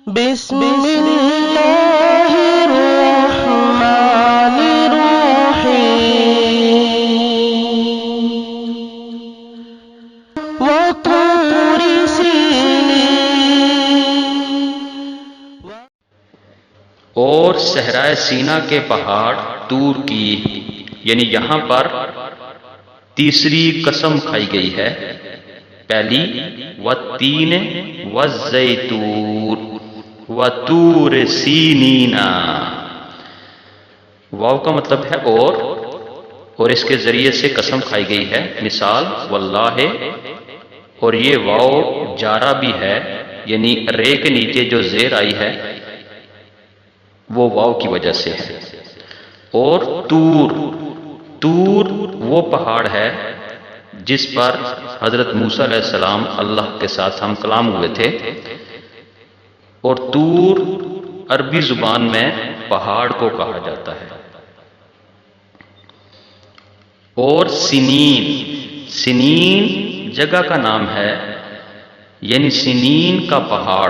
بسم اللہ الرحمن الرحیم وطور سینین اور صحرائے سینا کے پہاڑ طور کی، یعنی یہاں پر تیسری قسم کھائی گئی ہے۔ پہلی والتین والزیتون وطور سینین، واو کا مطلب ہے اور اس کے ذریعے سے قسم کھائی گئی ہے۔ مثال واللہ، اور یہ واو جارہ بھی ہے، یعنی رے کے نیچے جو زیر آئی ہے وہ واو کی وجہ سے ہے۔ اور طور وہ پہاڑ ہے جس پر حضرت موسیٰ علیہ السلام اللہ کے ساتھ ہم کلام ہوئے تھے، اور طور عربی زبان میں پہاڑ کو کہا جاتا ہے۔ اور سنین جگہ کا نام ہے، یعنی سنین کا پہاڑ،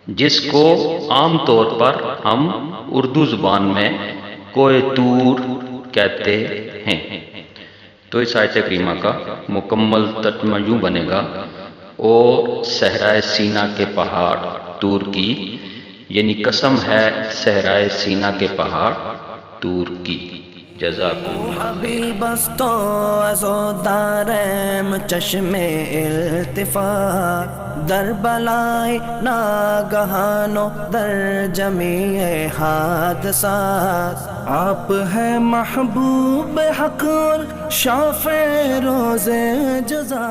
جس کو عام طور پر ہم اردو زبان میں کوہ طور کہتے ہیں۔ تو اس آیت کریمہ کا مکمل ترجمہ یوں بنے گا: اور صحرائے سینا کے پہاڑ طور کی، یعنی قسم ہے صحرائے سینا کے پہاڑ طور کی۔ جزاکم حبیب است و عزادارم چشم التفات، در بلای ناگہان و در جمیع حادثات، آپ ہے محبوب حق اور شافع روز جزا۔